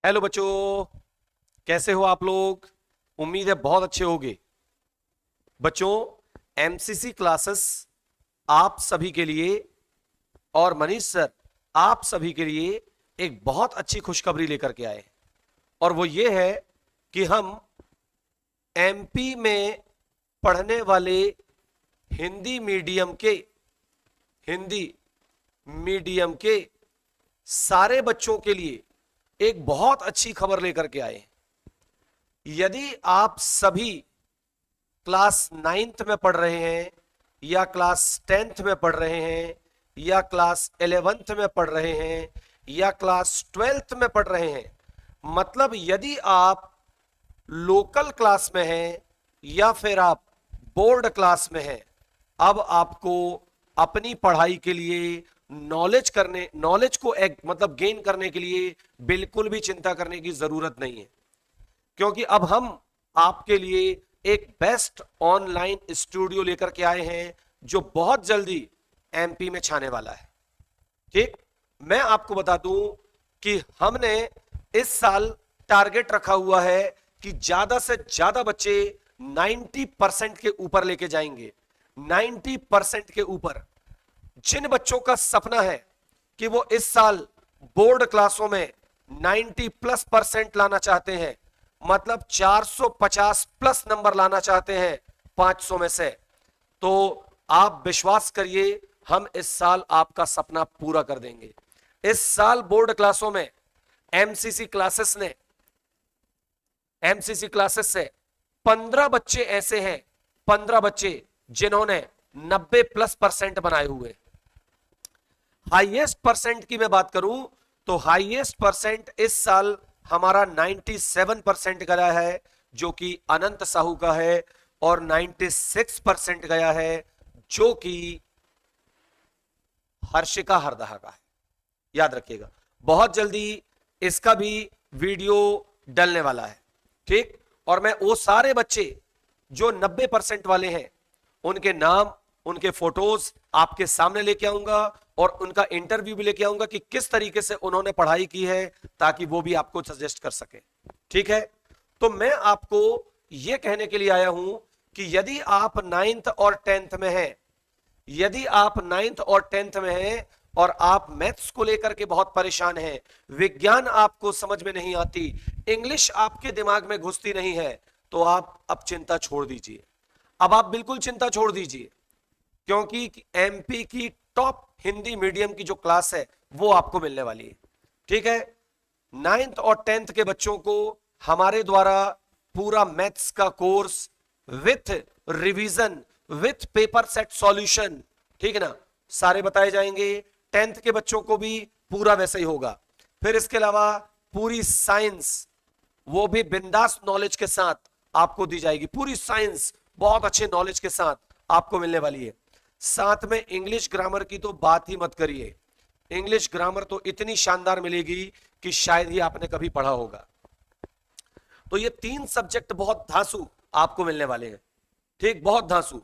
Hello बच्चों, कैसे हो आप लोग। उम्मीद है बहुत अच्छे होगे। बच्चों, एमसीसी क्लासेस आप सभी के लिए और मनीष सर आप सभी के लिए एक बहुत अच्छी खुशखबरी लेकर के आए हैं। और वो ये है कि हम एमपी में पढ़ने वाले हिंदी मीडियम के हिंदी मीडियम के सारे बच्चों के लिए एक बहुत अच्छी खबर लेकर के आए हैं। यदि आप सभी क्लास 9th में पढ़ रहे हैं या क्लास 10th में पढ़ रहे हैं या क्लास 11th में पढ़ रहे हैं या क्लास 12th में पढ़ रहे हैं, मतलब यदि आप लोकल क्लास में हैं या फिर आप बोर्ड क्लास में हैं, अब आपको अपनी पढ़ाई के लिए नॉलेज को एक मतलब गेन करने के लिए बिल्कुल भी चिंता करने की जरूरत नहीं है। क्योंकि अब हम आपके लिए एक बेस्ट ऑनलाइन स्टूडियो लेकर के आए हैं जो बहुत जल्दी एमपी में छाने वाला है। ठीक, मैं आपको बता दूं कि हमने इस साल टारगेट रखा हुआ है कि ज्यादा से ज्यादा बच्चे 90% के ऊपर लेके जाएंगे। 90% के ऊपर। जिन बच्चों का सपना है कि वो इस साल बोर्ड क्लासों में 90+% लाना चाहते हैं, मतलब 450 प्लस नंबर लाना चाहते हैं 500 में से, तो आप विश्वास करिए हम इस साल आपका सपना पूरा कर देंगे। इस साल बोर्ड क्लासों में एमसीसी क्लासेस ने एमसीसी क्लासेस से 15 बच्चे ऐसे हैं, 15 बच्चे जिन्होंने 90+% बनाए हुए। हाईएस्ट परसेंट की मैं बात करूं तो हाईएस्ट परसेंट इस साल हमारा 97% गया है, जो कि अनंत साहू का है, और 96% गया है जो कि हर्षिका हरदहा का है। याद रखिएगा, बहुत जल्दी इसका भी वीडियो डलने वाला है। ठीक, और मैं वो सारे बच्चे जो 90% वाले हैं उनके नाम, उनके फोटोज आपके सामने लेके आऊंगा और उनका इंटरव्यू भी लेके आऊंगा कि किस तरीके से उन्होंने पढ़ाई की है, ताकि वो भी आपको सजेस्ट कर सके। ठीक है, तो मैं आपको यह कहने के लिए आया हूं कि यदि आप 9th और 10th में हैं, यदि आप 9th और 10th में हैं और आप मैथ्स को लेकर के बहुत परेशान हैं, विज्ञान आपको समझ में नहीं आती, इंग्लिश आपके दिमाग में घुसती नहीं है, तो आप अब चिंता छोड़ दीजिए। अब आप बिल्कुल चिंता छोड़ दीजिए, क्योंकि एमपी की टॉप हिंदी मीडियम की जो क्लास है वो आपको मिलने वाली है। ठीक है, 9th और 10th के बच्चों को हमारे द्वारा पूरा मैथ्स का course with revision, with paper set solution, ठीक है ना, सारे बताए जाएंगे। 10th के बच्चों को भी पूरा वैसा ही होगा। फिर इसके अलावा पूरी साइंस, वो भी बिंदास नॉलेज के साथ आपको दी जाएगी। पूरी साइंस बहुत अच्छे नॉलेज के साथ आपको मिलने वाली है। साथ में इंग्लिश ग्रामर की तो बात ही मत करिए। इंग्लिश ग्रामर तो इतनी शानदार मिलेगी कि शायद ही आपने कभी पढ़ा होगा। तो ये 3 सब्जेक्ट बहुत धांसू आपको मिलने वाले हैं। ठीक, बहुत धांसू।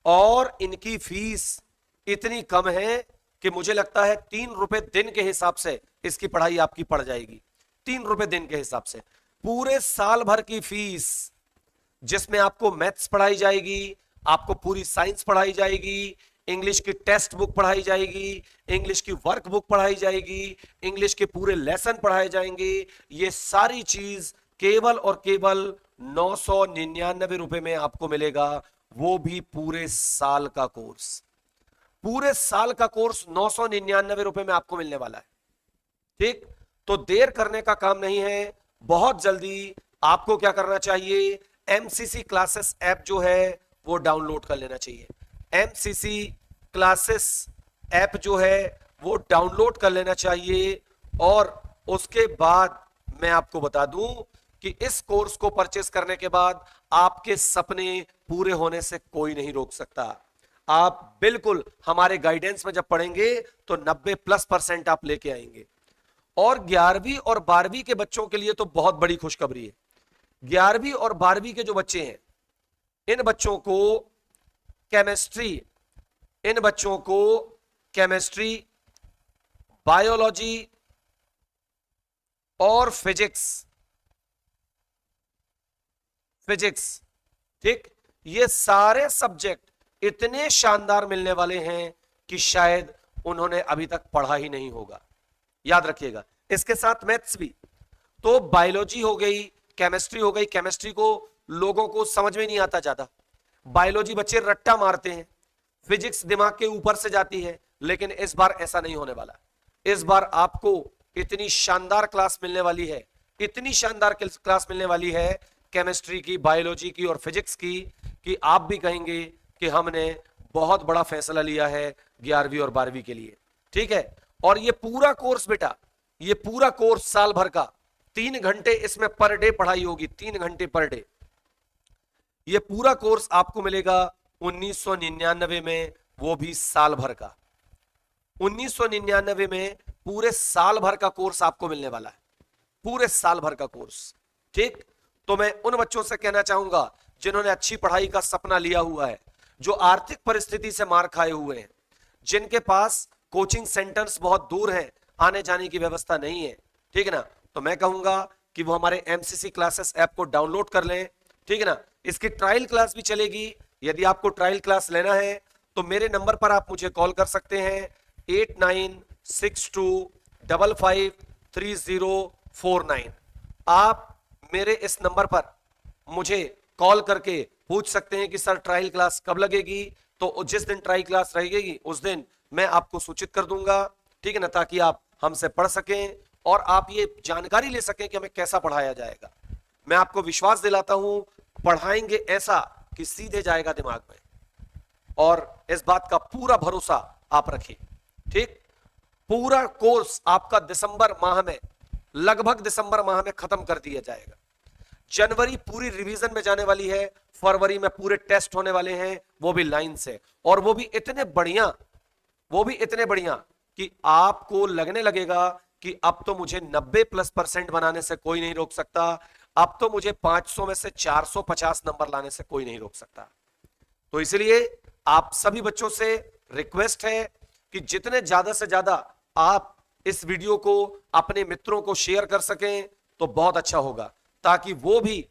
और इनकी फीस इतनी कम है कि मुझे लगता है 3 रुपए दिन के हिसाब से इसकी पढ़ाई आपकी पड़ जाएगी। 3 रुपए दिन के हिसाब से पूरे साल भर की फीस, जिसमें आपको मैथ्स पढ़ाई जाएगी, आपको पूरी साइंस पढ़ाई जाएगी, इंग्लिश की टेक्स्ट बुक पढ़ाई जाएगी, इंग्लिश की वर्क बुक पढ़ाई जाएगी, इंग्लिश के पूरे लेसन पढ़ाए जाएंगे। ये सारी चीज केवल और केवल 999 रुपए में आपको मिलेगा, वो भी पूरे साल का कोर्स। पूरे साल का कोर्स 999 रुपए में आपको मिलने वाला है। ठीक, तो देर करने का काम नहीं है। बहुत जल्दी आपको क्या करना चाहिए, एमसीसी क्लासेस ऐप जो है वो डाउनलोड कर लेना चाहिए। एमसीसी क्लासेस ऐप जो है वो डाउनलोड कर लेना चाहिए। और उसके बाद मैं आपको बता दूं कि इस कोर्स को परचेस करने के बाद आपके सपने पूरे होने से कोई नहीं रोक सकता। आप बिल्कुल हमारे गाइडेंस में जब पढ़ेंगे तो 90+% आप लेके आएंगे। और 11वीं और 12वीं के बच्चों के लिए तो बहुत बड़ी खुशखबरी है। 11वीं और 12वीं के जो बच्चे हैं, इन बच्चों को केमिस्ट्री इन बच्चों को केमिस्ट्री, बायोलॉजी, और फिजिक्स, ठीक, ये सारे सब्जेक्ट इतने शानदार मिलने वाले हैं कि शायद उन्होंने अभी तक पढ़ा ही नहीं होगा। याद रखिएगा, इसके साथ मैथ्स भी। तो बायोलॉजी हो गई, केमिस्ट्री हो गई, केमिस्ट्री को लोगों को समझ में नहीं आता ज्यादा, बायोलॉजी बच्चे रट्टा मारते हैं, फिजिक्स दिमाग के ऊपर से जाती है, लेकिन इस बार ऐसा नहीं होने वाला। इस बार आपको इतनी शानदार क्लास मिलने वाली है, इतनी शानदार क्लास मिलने वाली है केमिस्ट्री की, बायोलॉजी की और फिजिक्स की, कि आप भी कहेंगे कि हमने बहुत बड़ा फैसला लिया है 11वीं और 12वीं के लिए। ठीक है, और ये पूरा कोर्स बेटा, ये पूरा कोर्स साल भर का 3 घंटे इसमें पर डे पढ़ाई होगी, 3 घंटे पर डे। ये पूरा कोर्स आपको मिलेगा 1999 में, वो भी साल भर का। 1999 में पूरे साल भर का कोर्स आपको मिलने वाला है, पूरे साल भर का कोर्स। ठीक, तो मैं उन बच्चों से कहना चाहूंगा जिन्होंने अच्छी पढ़ाई का सपना लिया हुआ है, जो आर्थिक परिस्थिति से मार खाए हुए हैं, जिनके पास कोचिंग सेंटर्स बहुत दूर हैं, आने जाने की व्यवस्था नहीं है, ठीक है ना, तो मैं कहूंगा कि वो हमारे एमसीसी क्लासेस ऐप को डाउनलोड कर लें। ठीक है ना, इसकी ट्रायल क्लास भी चलेगी। यदि आपको ट्रायल क्लास लेना है तो मेरे नंबर पर आप मुझे कॉल कर सकते हैं 8962553049। आप मेरे इस नंबर पर मुझे कॉल करके पूछ सकते हैं कि सर ट्रायल क्लास कब लगेगी, तो जिस दिन ट्रायल क्लास रहेगी उस दिन मैं आपको सूचित कर दूंगा। ठीक है ना, ताकि आप हमसे पढ़ सकें और आप ये जानकारी ले सकें कि हमें कैसा पढ़ाया जाएगा। मैं आपको विश्वास दिलाता हूं, पढ़ाएंगे ऐसा कि सीधे जाएगा दिमाग में, और इस बात का पूरा भरोसा आप रखिए। ठीक, पूरा कोर्स आपका दिसंबर माह में, लगभग दिसंबर माह में खत्म कर दिया जाएगा। जनवरी पूरी रिवीजन में जाने वाली है, फरवरी में पूरे टेस्ट होने वाले हैं, वो भी लाइन से, और वो भी इतने बढ़िया, वो भी इतने बढ़िया कि आपको लगने लगेगा कि अब तो मुझे 90+% बनाने से कोई नहीं रोक सकता, अब तो मुझे 500 में से 450 नंबर लाने से कोई नहीं रोक सकता। तो इसलिए आप सभी बच्चों से रिक्वेस्ट है कि जितने ज्यादा से ज्यादा आप इस वीडियो को अपने मित्रों को शेयर कर सकें तो बहुत अच्छा होगा, ताकि वो भी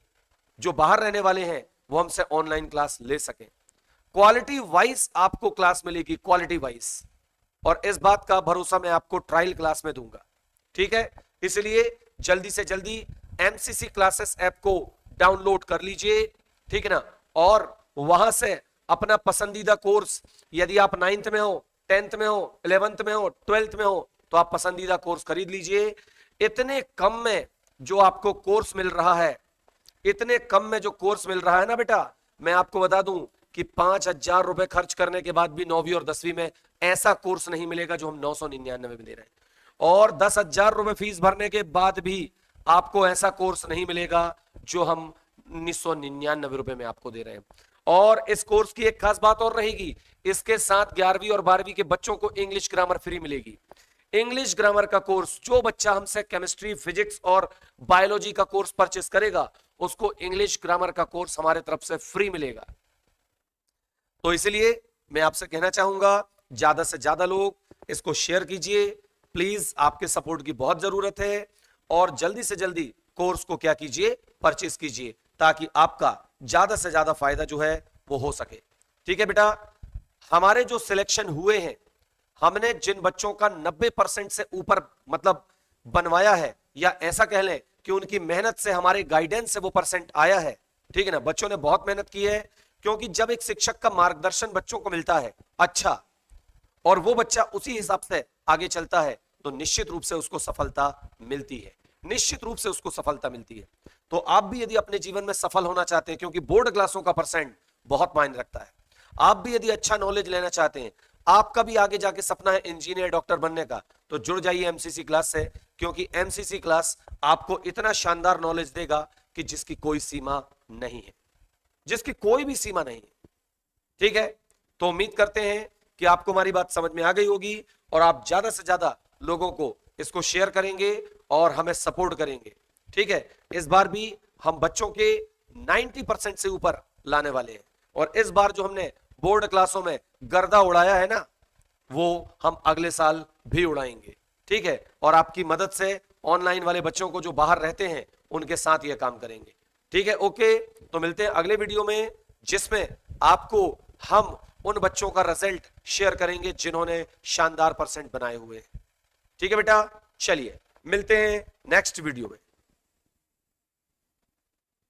जो बाहर रहने वाले हैं वो हमसे ऑनलाइन क्लास ले सकें। क्वालिटी वाइज आपको क्लास मिलेगी, क्वालिटी वाइज, और इस बात का भरोसा मैं आपको ट्रायल क्लास में दूंगा। ठीक है, इसलिए जल्दी से जल्दी एमसीसी क्लासेस ऐप को डाउनलोड कर लीजिए। ठीक है ना, और वहां से अपना पसंदीदा कोर्स, यदि आप 9th में हो, 10th में हो, 11th में हो, 12th में हो, तो आप पसंदीदा कोर्स खरीद लीजिए। इतने कम में जो आपको कोर्स मिल रहा है, इतने कम में जो कोर्स मिल रहा है ना बेटा, मैं आपको बता दूं कि 5,000 रुपए खर्च करने के बाद भी 9वीं और 10वीं में ऐसा कोर्स नहीं मिलेगा जो हम 999 में दे रहे हैं, और 10,000 रुपए फीस भरने के बाद भी आपको ऐसा कोर्स नहीं मिलेगा जो हम 1999 रुपए में आपको दे रहे हैं। और इस कोर्स की एक खास बात और रहेगी, इसके साथ 11वीं और 12वीं के बच्चों को इंग्लिश ग्रामर फ्री मिलेगी। इंग्लिश ग्रामर का कोर्स जो बच्चा हमसे केमिस्ट्री, फिजिक्स और बायोलॉजी का कोर्स परचेस करेगा, उसको इंग्लिश ग्रामर का कोर्स हमारे तरफ से फ्री मिलेगा। तो इसलिए मैं आपसे कहना चाहूंगा, ज्यादा से ज्यादा लोग इसको शेयर कीजिए प्लीज, आपके सपोर्ट की बहुत जरूरत है, और जल्दी से जल्दी कोर्स को क्या कीजिए, परचेस कीजिए, ताकि आपका ज्यादा से ज्यादा फायदा जो है वो हो सके। ठीक है बेटा, हमारे जो सिलेक्शन हुए हैं, हमने जिन बच्चों का 90% से ऊपर मतलब बनवाया है, या ऐसा कह लें कि उनकी मेहनत से, हमारे गाइडेंस से वो परसेंट आया है। ठीक है ना, बच्चों ने बहुत मेहनत की है, क्योंकि जब एक शिक्षक का मार्गदर्शन बच्चों को मिलता है अच्छा, और वो बच्चा उसी हिसाब से आगे चलता है, तो निश्चित रूप से उसको सफलता मिलती है, निश्चित रूप से उसको सफलता मिलती है। तो आप भी यदि अपने जीवन में सफल होना चाहते हैं, क्योंकि बोर्ड क्लासों का परसेंट बहुत मायने रखता है, आप भी यदि अच्छा नॉलेज लेना चाहते हैं, आपका भी आगे जाके सपना है इंजीनियर, डॉक्टर बनने का, तो जुड़ जाइए एमसीसी क्लास से, क्योंकि एमसीसी क्लास आपको इतना शानदार नॉलेज देगा कि जिसकी कोई सीमा नहीं है, जिसकी कोई भी सीमा नहीं है। ठीक है, तो उम्मीद करते हैं कि आपको हमारी बात समझ में आ गई होगी, और आप ज्यादा से ज्यादा लोगों को इसको शेयर करेंगे और हमें सपोर्ट करेंगे। ठीक है, इस बार भी हम बच्चों के 90% से ऊपर लाने वाले हैं, और इस बार जो हमने बोर्ड क्लासों में गर्दा उड़ाया है ना, वो हम अगले साल भी उड़ाएंगे। ठीक है, और आपकी मदद से ऑनलाइन वाले बच्चों को जो बाहर रहते हैं उनके साथ ये काम करेंगे। ठीक है, ओके। तो मिलते हैं अगले वीडियो में, जिसमें आपको हम उन बच्चों का रिजल्ट शेयर करेंगे जिन्होंने शानदार परसेंट बनाए हुए हैं। ठीक है बेटा, चलिए मिलते हैं नेक्स्ट वीडियो में।